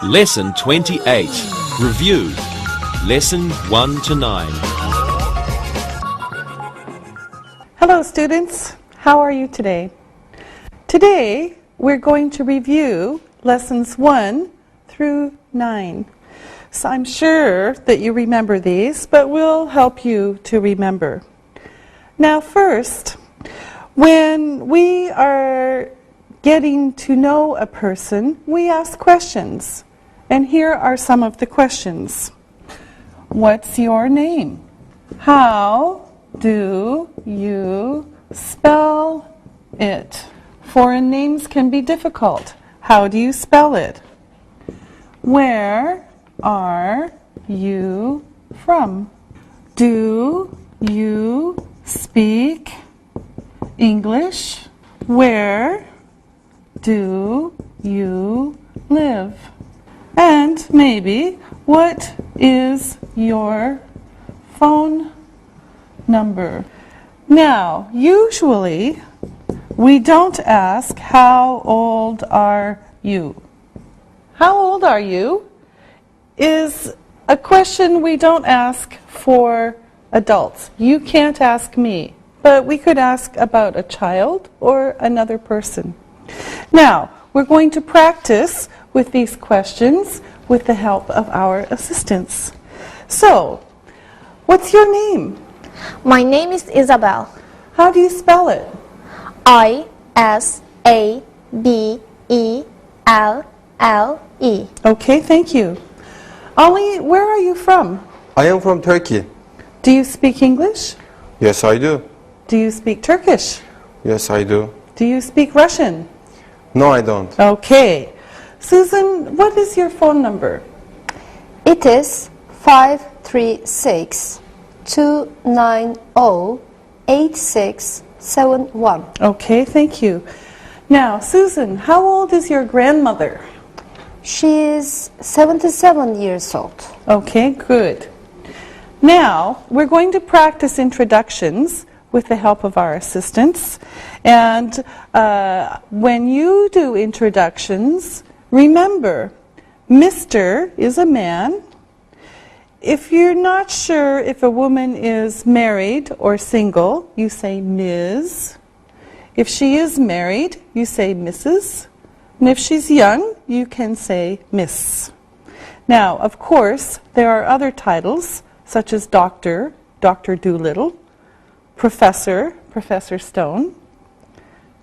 Lesson 28. Review. Lesson 1 to 9. Hello students, how are you today? Today we're going to review lessons 1 through 9. So I'm sure that you remember these, but we'll help you to remember. Now first, when we are getting to know a person, we ask questions. And here are some of the questions. What's your name? How do you spell it? Foreign names can be difficult. How do you spell it? Where are you from? Do you speak English? Where do you live? And maybe, what is your phone number? Now, usually, we don't ask, how old are you? How old are you is a question we don't ask for adults. You can't ask me, but we could ask about a child or another person. Now, we're going to practice with these questions with the help of our assistants. So, what's your name? My name is Isabel. How do you spell it? I-S-A-B-E-L-L-E. Okay, thank you. Ali, where are you from? I am from Turkey. Do you speak English? Yes, I do. Do you speak Turkish? Yes, I do. Do you speak Russian? No, I don't. Okay. Susan, what is your phone number? It is 536-290-8671. Okay, thank you. Now, Susan, how old is your grandmother? She is 77 years old. Okay, good. Now, we're going to practice introductions with the help of our assistants. And when you do introductions, remember, Mr. is a man. If you're not sure if a woman is married or single, you say Ms. If she is married, you say Mrs. And if she's young, you can say Miss. Now, of course, there are other titles, such as Doctor, Dr. Doolittle, Professor, Professor Stone,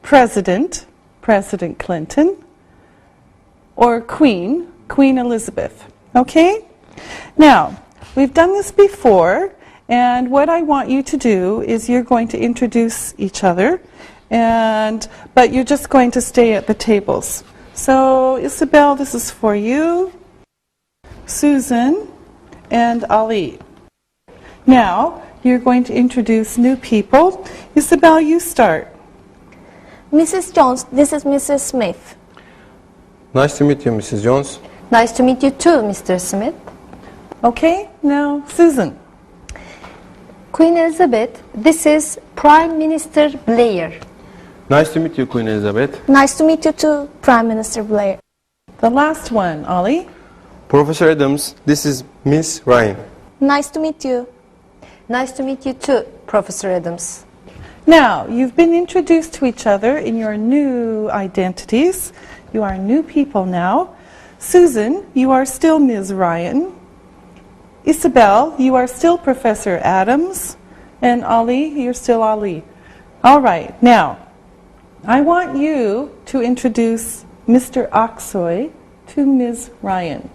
President, President Clinton, or Queen, Queen Elizabeth. Okay? Now, we've done this before, and what I want you to do is you're going to introduce each other, but you're just going to stay at the tables. So, Isabel, this is for you, Susan, and Ali. Now, you're going to introduce new people. Isabel, you start. Mrs. Jones, this is Mrs. Smith. Nice to meet you, Mrs. Jones. Nice to meet you too, Mr. Smith. Okay, now Susan. Queen Elizabeth, this is Prime Minister Blair. Nice to meet you, Queen Elizabeth. Nice to meet you too, Prime Minister Blair. The last one, Ollie. Professor Adams, this is Miss Ryan. Nice to meet you. Nice to meet you too, Professor Adams. Now, you've been introduced to each other in your new identities. You are new people now. Susan, you are still Ms. Ryan. Isabel, you are still Professor Adams. And Ali, you're still Ali. All right, now, I want you to introduce Mr. Aksoy to Ms. Ryan.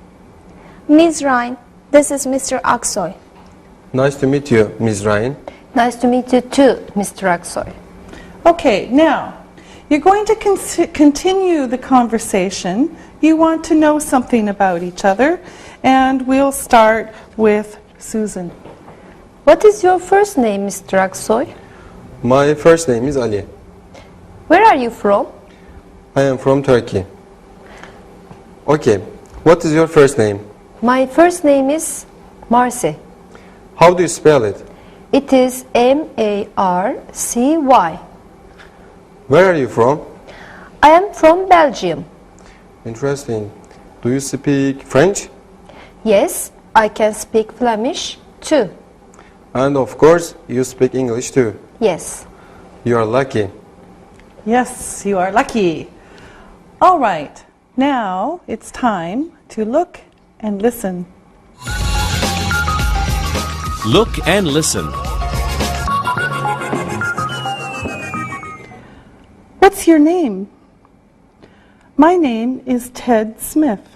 Ms. Ryan, this is Mr. Aksoy. Nice to meet you, Miss Ryan. Nice to meet you too, Mr. Aksoy. Okay, now, you're going to continue the conversation. You want to know something about each other, and we'll start with Susan. What is your first name, Mr. Aksoy? My first name is Ali. Where are you from? I am from Turkey. Okay, what is your first name? My first name is Marcy. How do you spell it? It is M-A-R-C-Y. Where are you from? I am from Belgium. Interesting. Do you speak French? Yes, I can speak Flemish too. And of course, you speak English too. Yes. You are lucky. Yes, you are lucky. All right, now it's time to look and listen. Look and listen. What's your name? My name is Ted Smith.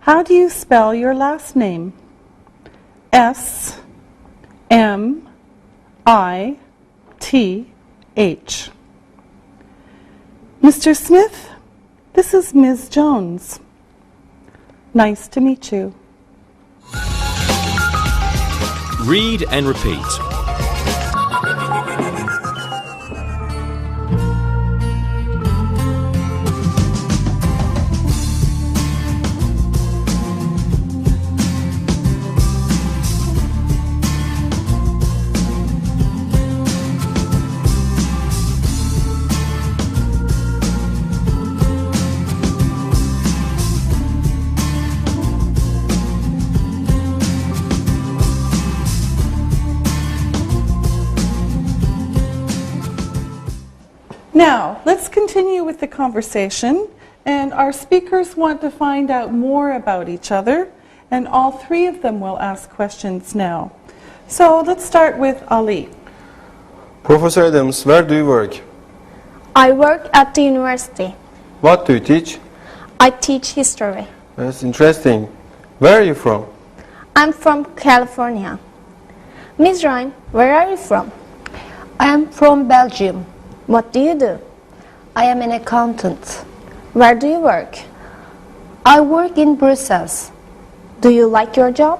How do you spell your last name? S-M-I-T-H. Mr. Smith, this is Ms. Jones. Nice to meet you. Read and repeat. Now, let's continue with the conversation, and our speakers want to find out more about each other, and all three of them will ask questions now. So let's start with Ali. Professor Adams, where do you work? I work at the university. What do you teach? I teach history. That's interesting. Where are you from? I'm from California. Ms. Ryan, where are you from? I am from Belgium. What do you do? I am an accountant. Where do you work? I work in Brussels. Do you like your job?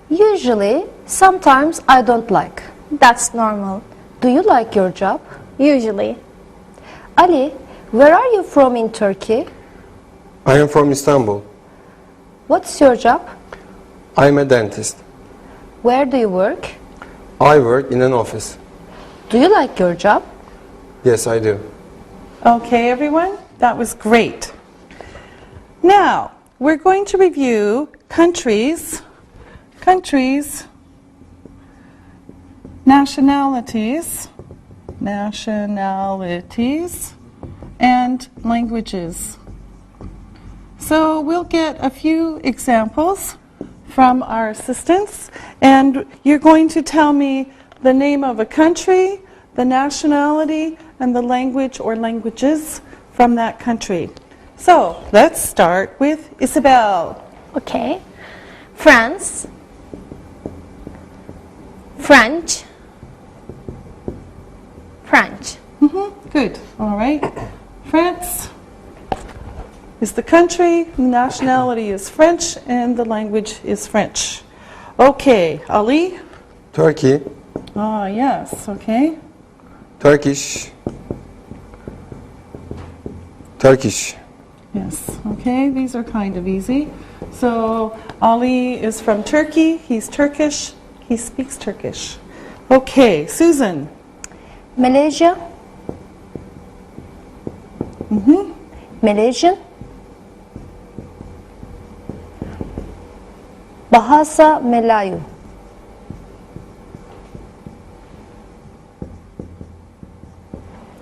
Usually, sometimes I don't like. That's normal. Do you like your job? Usually. Ali, where are you from in Turkey? I am from Istanbul. What's your job? I am a dentist. Where do you work? I work in an office. Do you like your job? Yes, I do. Okay, everyone, that was great. Now, we're going to review countries, nationalities, and languages. So we'll get a few examples from our assistants, and you're going to tell me the name of a country, the nationality, and the language or languages from that country. So let's start with Isabel. Okay. France. French. French. Good. All right. France is the country, the nationality is French, and the language is French. Okay, Ali? Turkey, Ah, yes, okay. Turkish, Yes, okay, these are kind of easy. So Ali is from Turkey, he's Turkish, he speaks Turkish. Okay, Susan. Malaysia. Malaysian. Bahasa Melayu.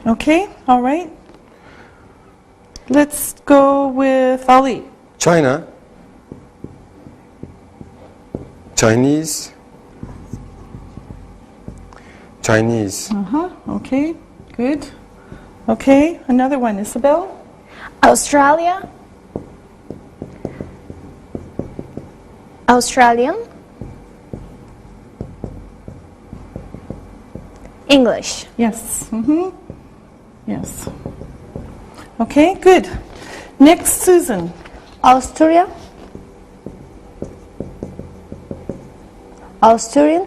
Okay, all right. Let's go with Ali. China, Chinese, Okay, good. Okay, another one, Isabel. Australia. Australian. English. Yes, yes. Okay, good. Next, Susan. Austria. Austrian.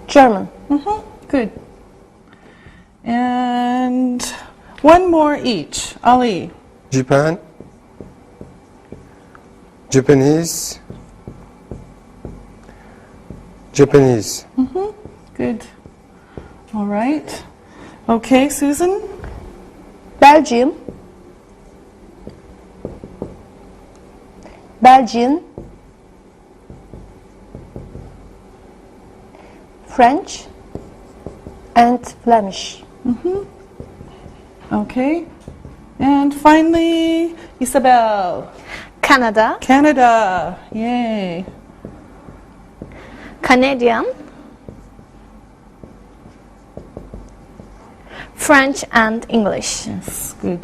German. Good. And one more each. Ali. Japan, Japanese, Good. All right. Okay, Susan. Belgium, Belgian, French, and Flemish. Okay. And finally, Isabel. Canada, Canada. Yay. Canadian, French and English. Yes, good.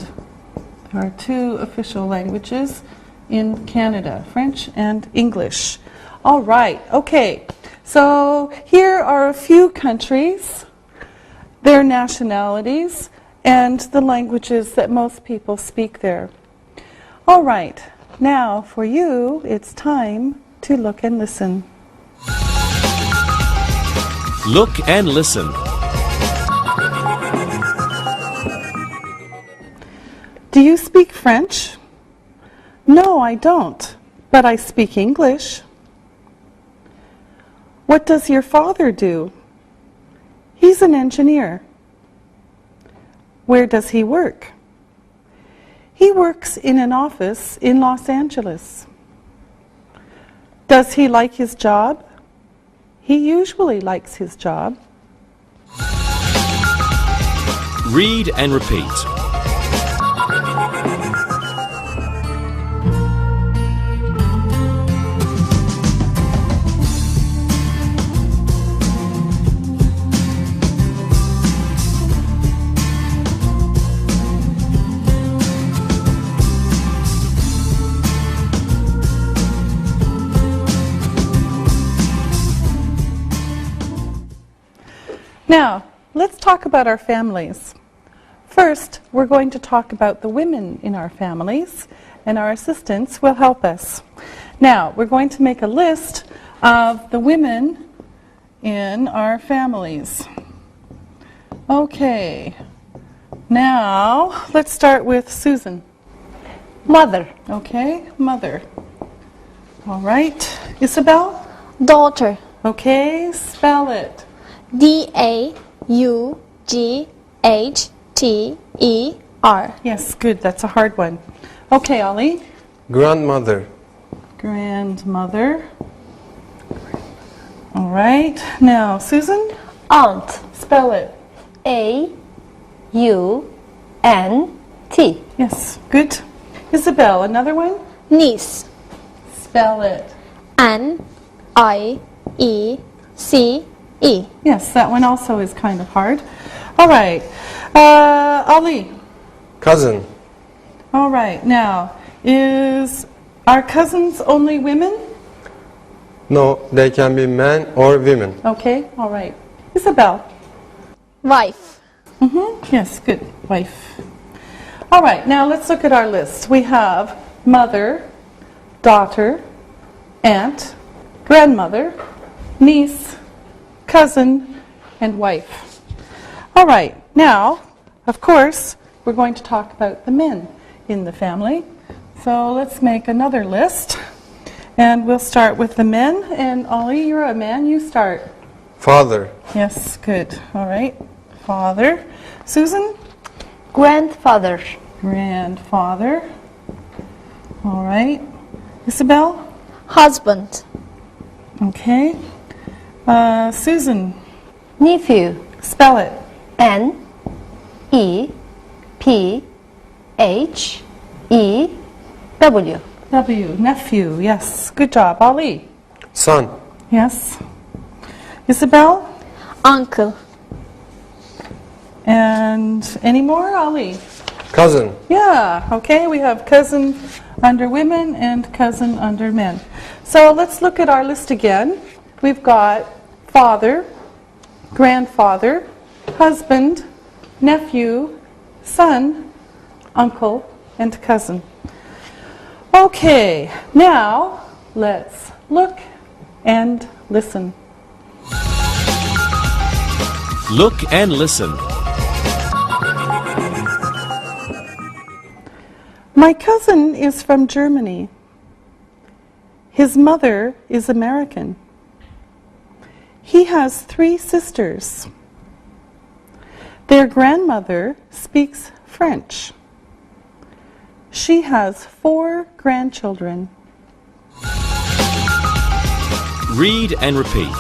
There are two official languages in Canada, French and English. All right, okay. So here are a few countries, their nationalities, and the languages that most people speak there. All right, now for you, it's time to look and listen. Look and listen. Do you speak French? No, I don't, but I speak English. What does your father do? He's an engineer. Where does he work? He works in an office in Los Angeles. Does he like his job? He usually likes his job. Read and repeat. Now, let's talk about our families. First, we're going to talk about the women in our families, and our assistants will help us. Now, we're going to make a list of the women in our families. Okay. Now, let's start with Susan. Mother, Okay, mother. All right. Isabel? Daughter, Okay, spell it. D-A-U-G-H-T-E-R. Yes, good. That's a hard one. Okay, Ollie. Grandmother. Grandmother. All right. Now, Susan, aunt, spell it. A-U-N-T. Yes, good. Isabel, another one? Niece, Spell it. N-I-E-C-E. Yes, that one also is kind of hard. All right. Ollie. Cousin. All right. Now, is our cousins only women? No, they can be men or women. Okay, all right. Isabel. Wife, Yes, good. Wife. All right, now let's look at our list. We have mother, daughter, aunt, grandmother, niece, cousin, and wife. All right, now, of course, we're going to talk about the men in the family. So let's make another list. And we'll start with the men. And Ollie, you're a man, you start. Father. Yes, good. All right. Father. Susan? Grandfather, Grandfather. All right. Isabel? husband, Okay. Susan? nephew, Spell it. N-E-P-H-E-W. W. Nephew. Yes. Good job. Ali? Son. Yes. Isabel? uncle, And any more? Ali? Cousin. Yeah. Okay. We have cousin under women and cousin under men. So let's look at our list again. We've got father, grandfather, husband, nephew, son, uncle, and cousin. Okay, now let's look and listen. Look and listen. My cousin is from Germany. His mother is American. He has 3 sisters. Their grandmother speaks French. She has 4 grandchildren. Read and repeat.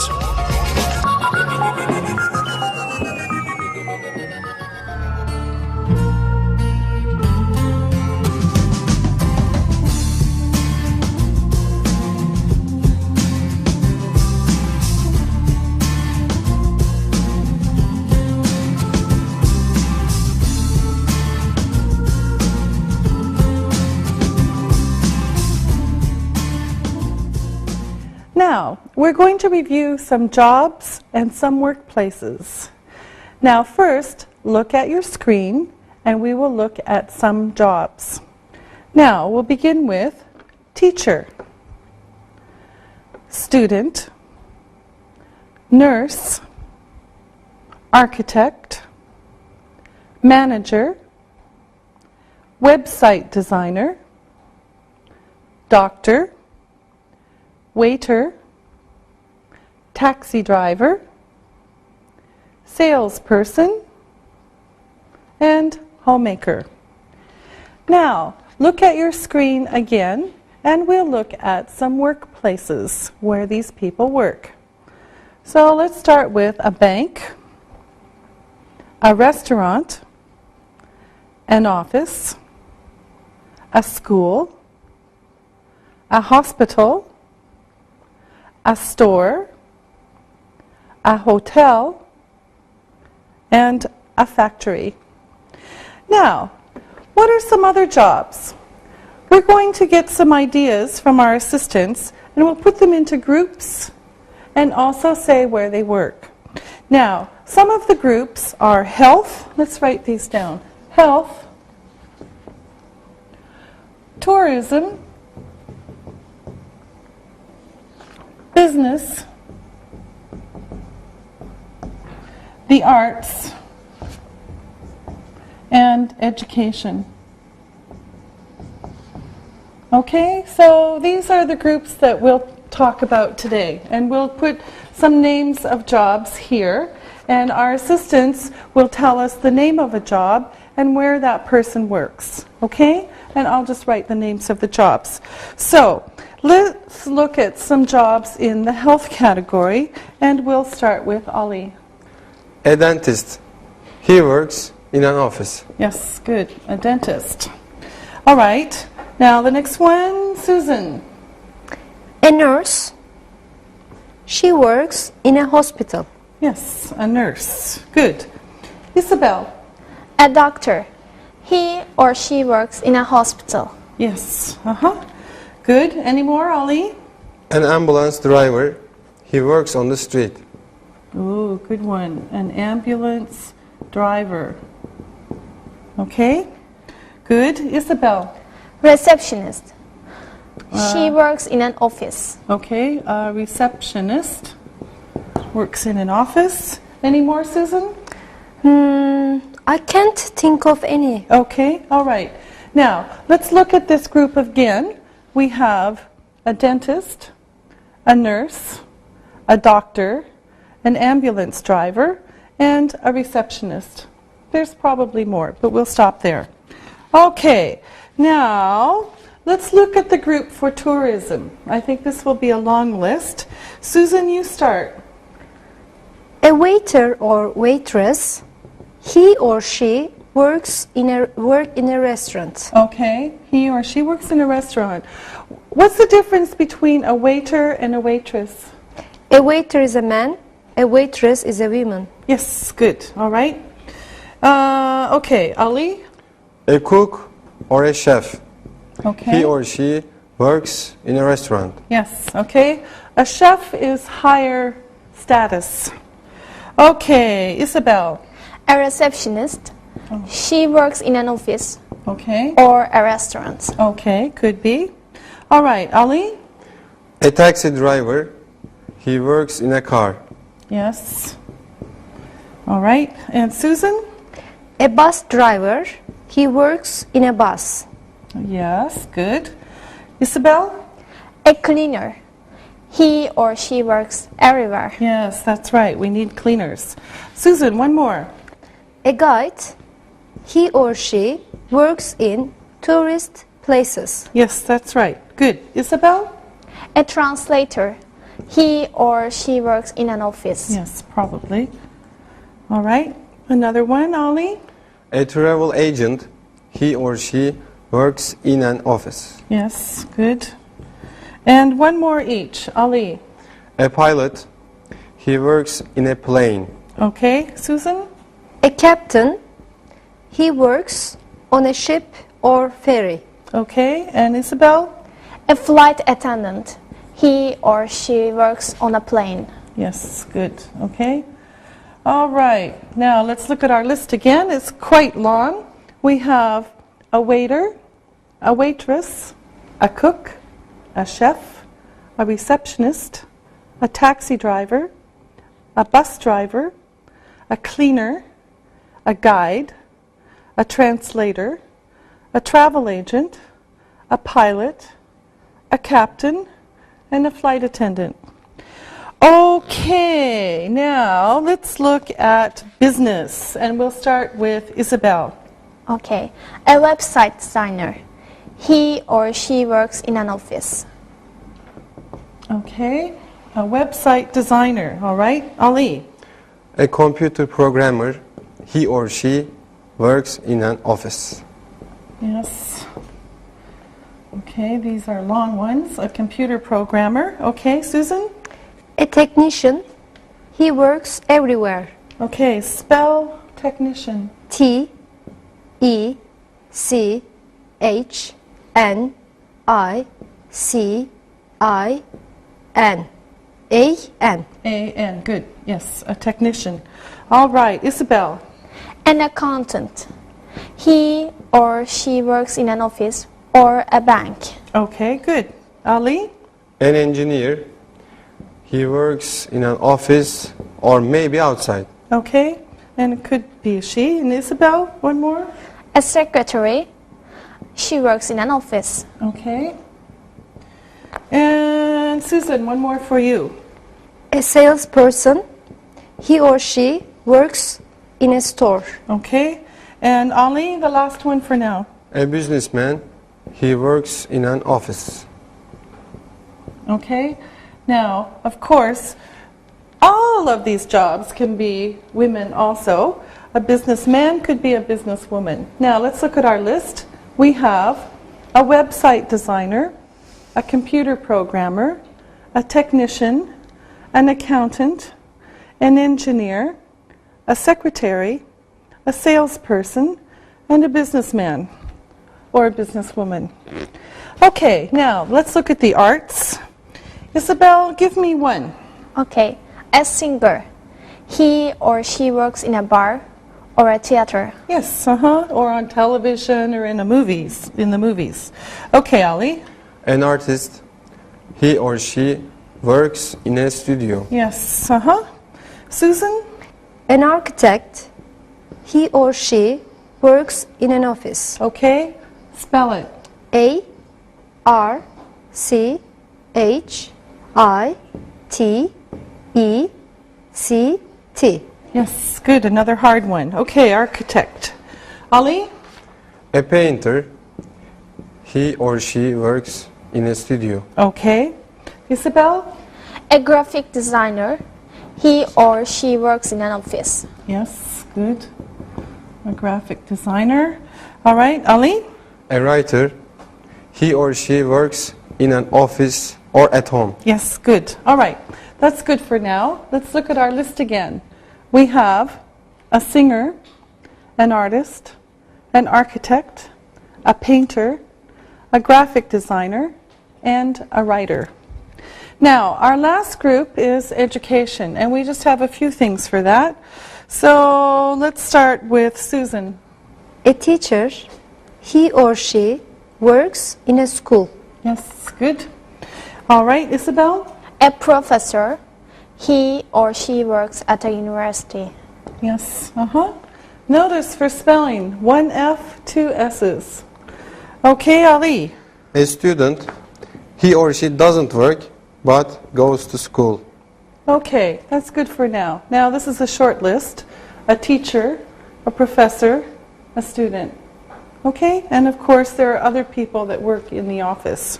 Now, we're going to review some jobs and some workplaces. Now, first, look at your screen and we will look at some jobs. Now, we'll begin with teacher, student, nurse, architect, manager, website designer, doctor, waiter, taxi driver, salesperson, and homemaker. Now, look at your screen again, and we'll look at some workplaces where these people work. So let's start with a bank, a restaurant, an office, a school, a hospital, a store, a hotel, and a factory. Now, what are some other jobs? We're going to get some ideas from our assistants and we'll put them into groups and also say where they work. Now, some of the groups are health, let's write these down, health, tourism, business, the arts, and education. Okay, so these are the groups that we'll talk about today, and we'll put some names of jobs here, and our assistants will tell us the name of a job and where that person works. Okay, and I'll just write the names of the jobs. So let's look at some jobs in the health category, and we'll start with Ali. A dentist. He works in an office. Yes, good, a dentist. All right, now the next one, Susan. A nurse. She works in a hospital. Yes, a nurse. Good. Isabel. A doctor. He or she works in a hospital. Yes. Good. Any more, Ali? An ambulance driver. He works on the street. Ooh, good one. An ambulance driver. Okay. Good. Isabel. Receptionist. She works in an office. Okay. A receptionist works in an office. Any more, Susan? I can't think of any. Okay. All right. Now, let's look at this group again. We have a dentist, a nurse, a doctor, an ambulance driver, and a receptionist. There's probably more, but we'll stop there. Okay, now let's look at the group for tourism. I think this will be a long list. Susan, you start. A waiter or waitress. He or she works in a restaurant. Okay, he or she works in a restaurant. What's the difference between a waiter and a waitress? A waiter is a man. A waitress is a woman. Yes, good. All right. Okay, Ali. A cook or a chef. Okay. He or she works in a restaurant. Yes, okay. A chef is higher status. Okay, Isabel. A receptionist. She works in an office Okay. or a restaurant. Okay, could be. All right, Ali. A taxi driver. He works in a car. Yes. All right, and Susan. A bus driver. He works in a bus. Yes, good. Isabel. A cleaner. He or she works everywhere. Yes, that's right. We need cleaners. Susan, one more. A guide. He or she works in tourist places. Yes, that's right. Good. Isabel? A translator. He or she works in an office. Yes, probably. All right. Another one, Ollie? A travel agent. He or she works in an office. Yes, good. And one more each. Ali? A pilot. He works in a plane. Okay. Susan? A captain. He works on a ship or ferry. Okay. And Isabel? A flight attendant. He or she works on a plane. Yes, good. Okay. All right. Now let's look at our list again. It's quite long. We have a waiter, a waitress, a cook, a chef, a receptionist, a taxi driver, a bus driver, a cleaner, a guide, a translator, a travel agent, a pilot, a captain, and a flight attendant. Okay, now let's look at business, and we'll start with Isabel. Okay. A website designer. He or she works in an office. Okay, a website designer, all right. Ali? A computer programmer. He or she works in an office. Yes. Okay, these are long ones. A computer programmer. Okay, Susan? A technician. He works everywhere. Okay, spell technician. T E C H N I C I N A N. A-N, good. Yes, a technician. All right, Isabel. An accountant. He or she works in an office or a bank. Okay, good. Ali? An engineer. He works in an office or maybe outside. Okay, and it could be she. And Isabel, one more. A secretary. She works in an office. Okay. And Susan, one more for you. A salesperson. He or she works in a store. Okay. And Ali, the last one for now. A businessman. He works in an office. Okay. Now, of course, all of these jobs can be women also. A businessman could be a businesswoman. Now, let's look at our list. We have a website designer, a computer programmer, a technician, an accountant, an engineer, a secretary, a salesperson, and a businessman or a businesswoman. Okay, now let's look at the arts. Isabel, give me one. Okay. A singer. He or she works in a bar or a theater. Yes, or on television or in the movies. Okay, Ali. An artist. He or she works in a studio. Yes, Susan? An architect. He or she works in an office. Okay, spell it. A R C H I T E C T. Yes, good, another hard one. Okay, architect. Ali? A painter. He or she works in a studio. Okay. Isabel? A graphic designer. He or she works in an office. Yes, good. A graphic designer. All right, Ali? A writer. He or she works in an office or at home. Yes, good. All right, that's good for now. Let's look at our list again. We have a singer, an artist, an architect, a painter, a graphic designer, and a writer. Now, our last group is education, and we just have a few things for that. So let's start with Susan. A teacher. He or she works in a school. Yes, good. All right, Isabel? A professor. He or she works at a university. Yes, Notice for spelling, 1 F, 2 S's. Okay, Ali? A student. He or she doesn't work but goes to school. Okay, that's good for now. Now, this is a short list. A teacher, a professor, a student. Okay? And of course, there are other people that work in the office.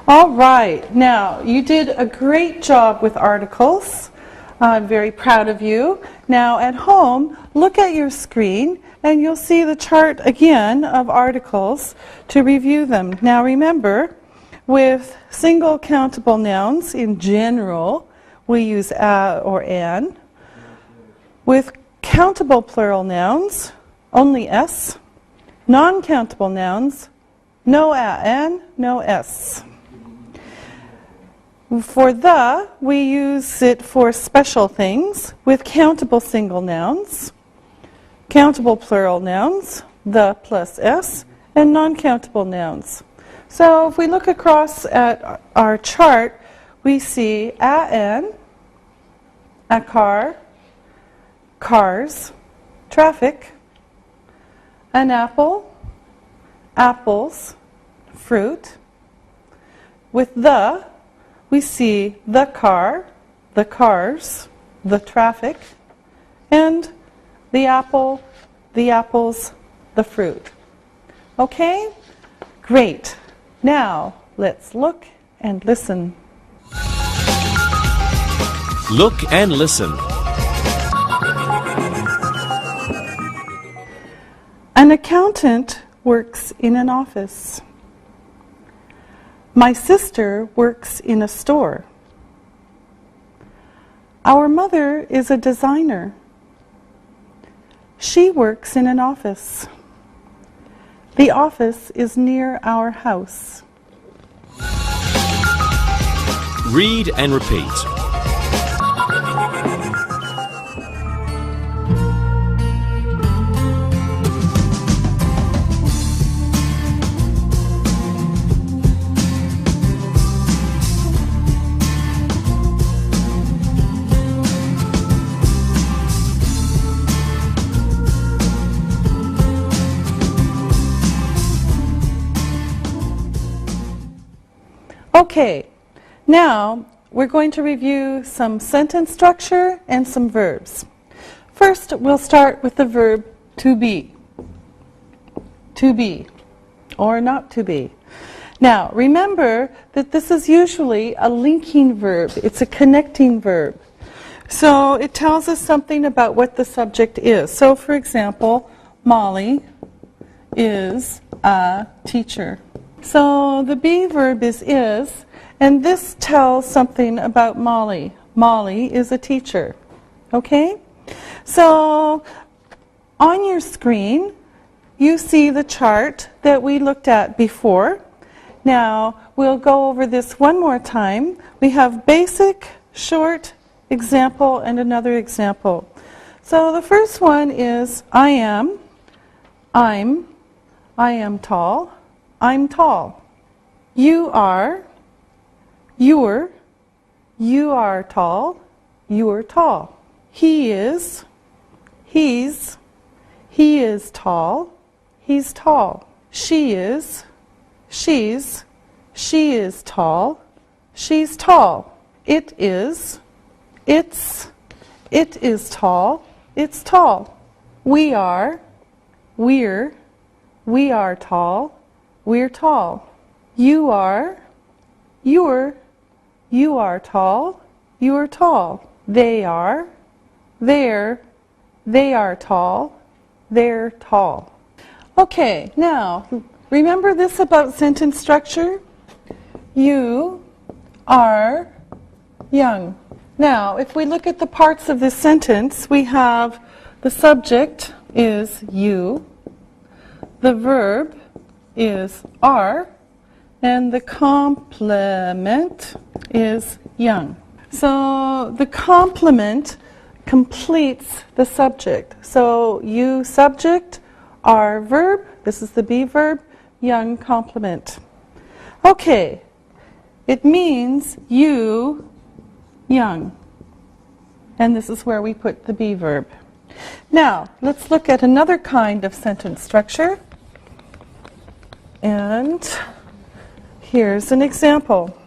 All right. Now, you did a great job with articles. I'm very proud of you. Now, at home, look at your screen and you'll see the chart again of articles to review them. Now, remember, with single countable nouns in general, we use a or an. With countable plural nouns, only s. Non-countable nouns, no a, an, no s. For the, we use it for special things with countable single nouns, countable plural nouns, the plus s, and non-countable nouns. So if we look across at our chart, we see an, a car, cars, traffic, an apple, apples, fruit. With the, we see the car, the cars, the traffic, and the apple, the apples, the fruit. Okay? Great. Now, let's look and listen. Look and listen. An accountant works in an office. My sister works in a store. Our mother is a designer. She works in an office. The office is near our house. Read and repeat. Okay, now we're going to review some sentence structure and some verbs. First, we'll start with the verb to be, or not to be. Now, remember that this is usually a linking verb. It's a connecting verb. So it tells us something about what the subject is. So, for example, Molly is a teacher. So the be verb is, and this tells something about Molly. Molly is a teacher. Okay? So on your screen, you see the chart that we looked at before. Now, we'll go over this one more time. We have basic, short, example, and another example. So the first one is I am tall, I'm tall. You are, you're, you are tall, you're tall. He is, he is tall, he's tall. She is, she is tall, she's tall. It is, it is tall, it's tall. We are, we are tall, we're tall. You are, you are tall, you're tall. They are, they are tall, they're tall. Okay, now, remember this about sentence structure? You are young. Now, if we look at the parts of this sentence, we have the subject is you, the verb is are, and the complement is young. So the complement completes the subject. So you subject, are verb, this is the be verb, young complement. Okay, it means you young. And this is where we put the be verb. Now, let's look at another kind of sentence structure. And here's an example.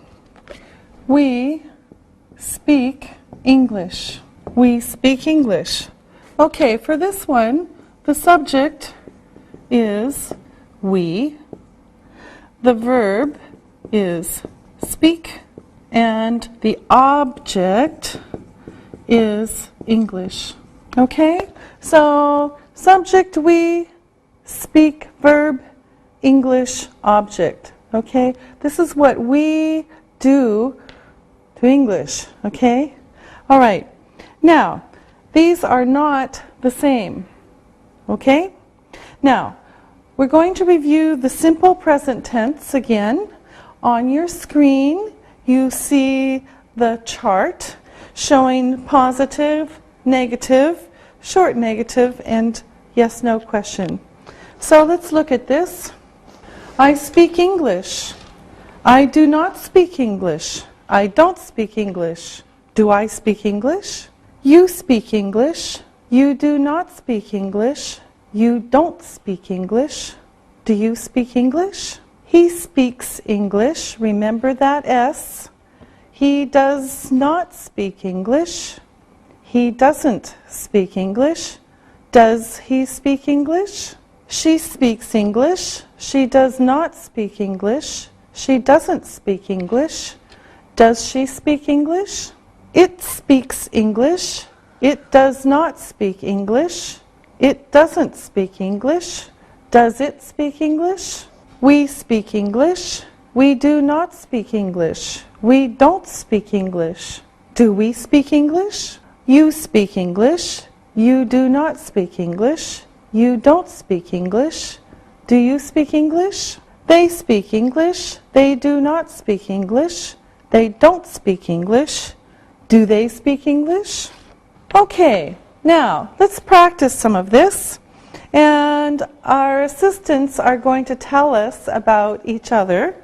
We speak English. We speak English. Okay, for this one, the subject is we. The verb is speak. And the object is English. Okay? So, subject we, speak, verb, English, object. Okay? This is what we do to English. Okay? All right. Now, these are not the same. Okay? Now, we're going to review the simple present tense again. On your screen, you see the chart showing positive, negative, short negative, and yes/no question. So let's look at this. I speak English. I do not speak English. I don't speak English. Do I speak English? You speak English. You do not speak English. You don't speak English. Do you speak English? He speaks English. Remember that S. He does not speak English. He doesn't speak English. Does he speak English? She speaks English. She does not speak English. She doesn't speak English. Does she speak English? It speaks English. It does not speak English. It doesn't speak English. Does it speak English? We speak English. We do not speak English. We don't speak English. Do we speak English? You speak English. You do not speak English. You don't speak English. Do you speak English? They speak English. They do not speak English. They don't speak English. Do they speak English? Okay, now let's practice some of this. And our assistants are going to tell us about each other.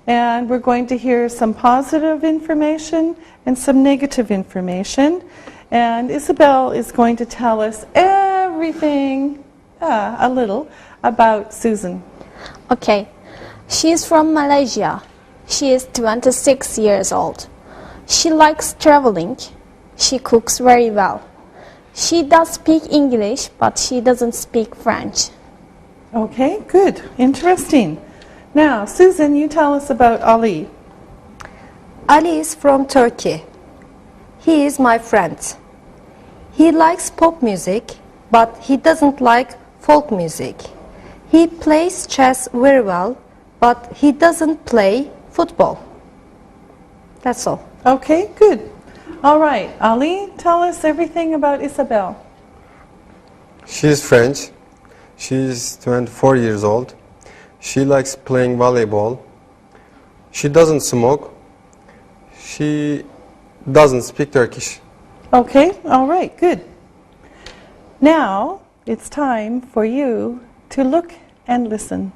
And we're going to hear some positive information and some negative information. And Isabel is going to tell us everything, a little, about Susan. Okay. She is from Malaysia. She is 26 years old. She likes traveling. She cooks very well. She does speak English, but she doesn't speak French. Okay, good. Interesting. Now, Susan, you tell us about Ali. Ali is from Turkey. He is my friend. He likes pop music, but he doesn't like folk music. He plays chess very well, but he doesn't play football. That's all. Okay, good. All right, Ali, tell us everything about Isabel. She is French. She is 24 years old. She likes playing volleyball. She doesn't smoke. She doesn't speak Turkish. Okay, all right, good. Now it's time for you to look and listen.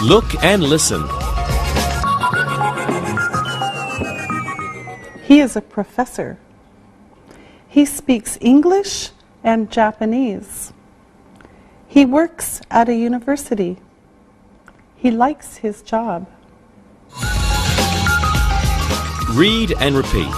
Look and listen. He is a professor. He speaks English and Japanese. He works at a university. He likes his job. Read and repeat.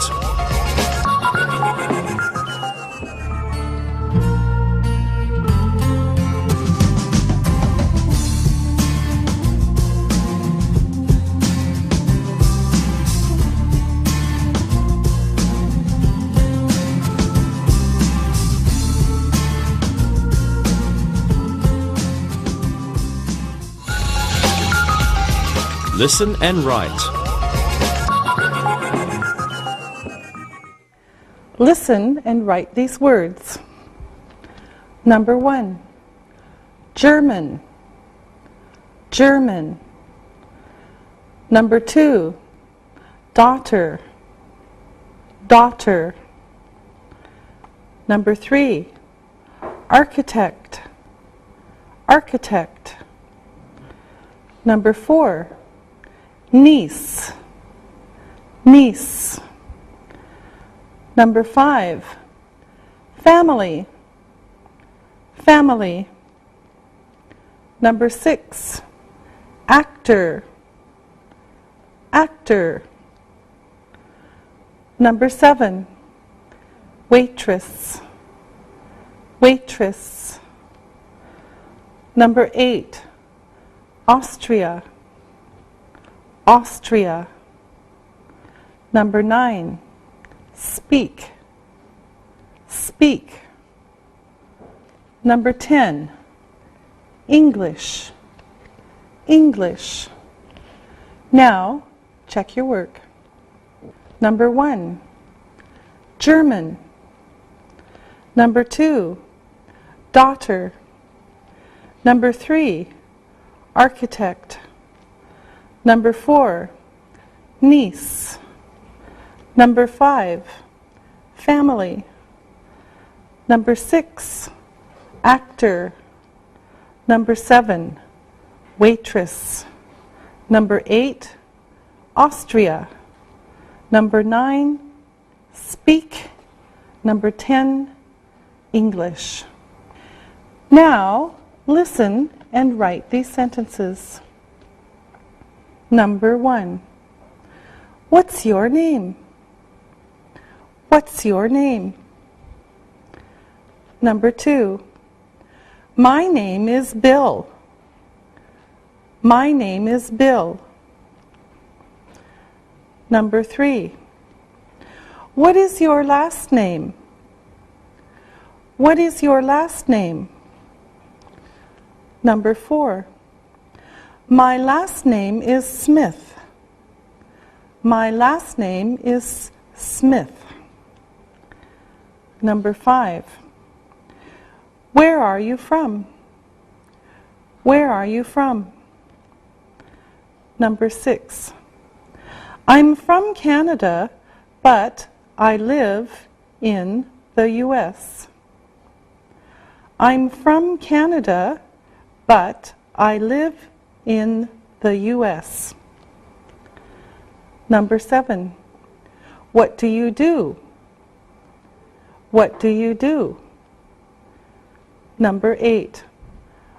Listen and write. Listen and write these words. Number 1, German, German. Number 2, daughter, daughter. Number 3, architect, architect. Number 4, niece, niece. Number 5, family, family. Number 6, actor, actor. Number 7, waitress, waitress. Number 8, Austria, Austria. Number 9, speak, speak. Number 10, English, English. Now, check your work. Number 1, German. Number 2, daughter. Number 3, architect. Number 4, niece. Number 5, family. Number 6, actor. Number 7, waitress. Number 8, Austria. Number 9, speak. Number 10, English. Now, listen and write these sentences. Number 1, what's your name? What's your name? Number 2, my name is Bill. My name is Bill. Number 3, what is your last name? What is your last name? Number 4, my last name is Smith. My last name is Smith. Number 5, where are you from? Where are you from? Number 6, I'm from Canada, but I live in the U.S. I'm from Canada, but I live in the U.S. Number 7, what do you do? What do you do? Number 8,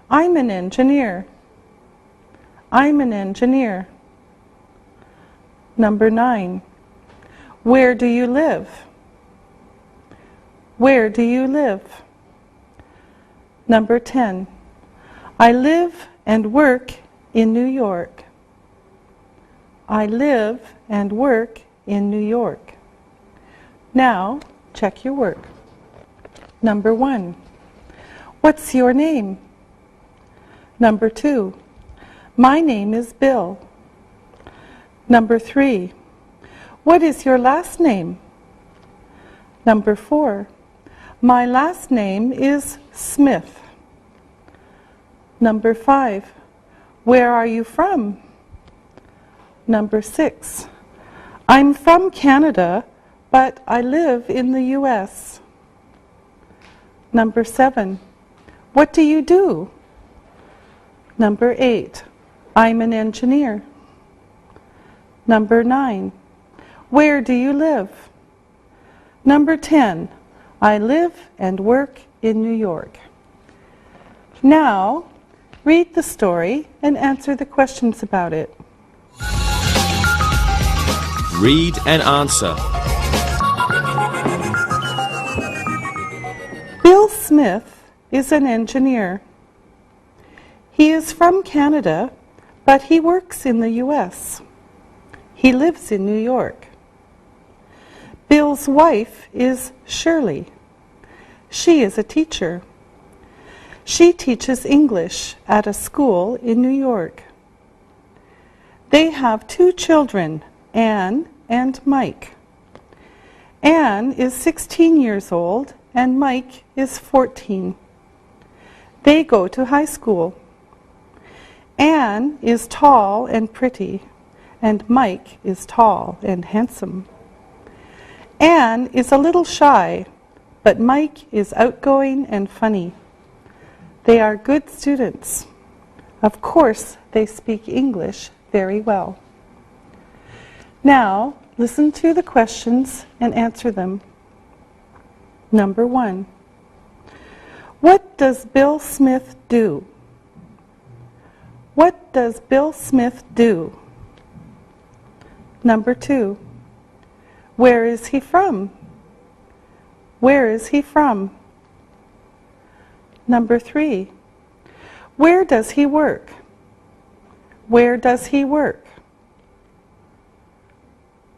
I'm an engineer. I'm an engineer. Number 9, where do you live? Where do you live? Number 10, I live and work in New York. I live and work in New York. Now, check your work. Number 1, what's your name? Number 2, my name is Bill. Number 3, what is your last name? Number 4, my last name is Smith. Number 5, where are you from? Number 6, I'm from Canada, but I live in the U.S. Number 7, what do you do? Number 8, I'm an engineer. Number 9, where do you live? Number 10, I live and work in New York. Now, read the story and answer the questions about it. Read and answer. Bill Smith is an engineer. He is from Canada, but he works in the U.S. He lives in New York. Bill's wife is Shirley. She is a teacher. She teaches English at a school in New York. They have 2 children, Anne and Mike. Anne is 16 years old and Mike is 14. They go to high school. Anne is tall and pretty, and Mike is tall and handsome. Anne is a little shy, but Mike is outgoing and funny. They are good students. Of course, they speak English very well. Now, listen to the questions and answer them. Number 1, what does Bill Smith do? What does Bill Smith do? Number 2, where is he from? Where is he from? Number 3, Where does he work? Where does he work?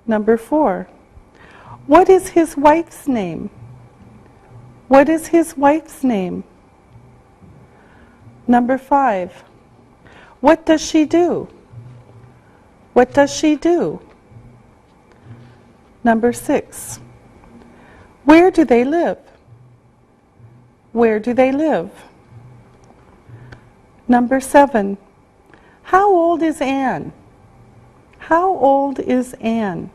Number 4. What is his wife's name? What is his wife's name? Number 5. What does she do? What does she do? Number 6. Where do they live? Where do they live? Number 7. How old is Anne? How old is Anne?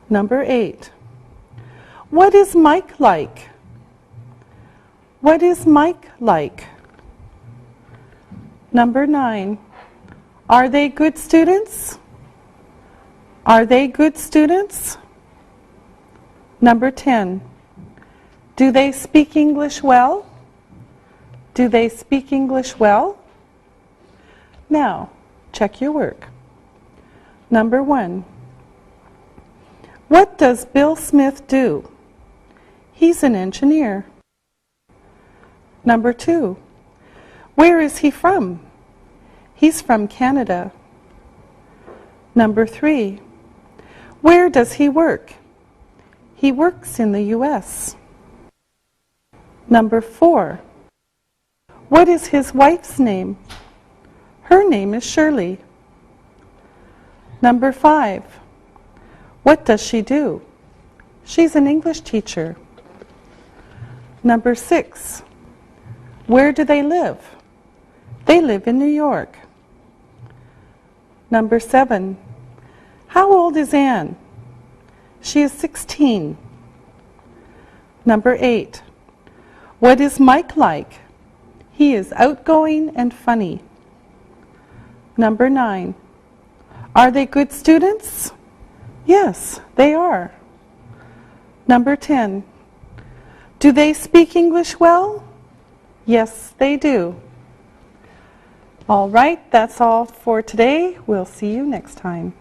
Number 8. What is Mike like? What is Mike like? Number 9. Are they good students? Are they good students? Number 10. Do they speak English well? Do they speak English well? Now, check your work. Number 1. What does Bill Smith do? He's an engineer. Number 2. Where is he from? He's from Canada. Number 3. Where does he work? He works in the U.S. Number 4. What is his wife's name? Her name is Shirley. Number 5. What does she do? She's an English teacher. Number 6. Where do they live? They live in New York. Number 7. How old is Anne? She is 16. Number 8. What is Mike like? He is outgoing and funny. Number 9. Are they good students? Yes, they are. Number 10. Do they speak English well? Yes, they do. All right, that's all for today. We'll see you next time.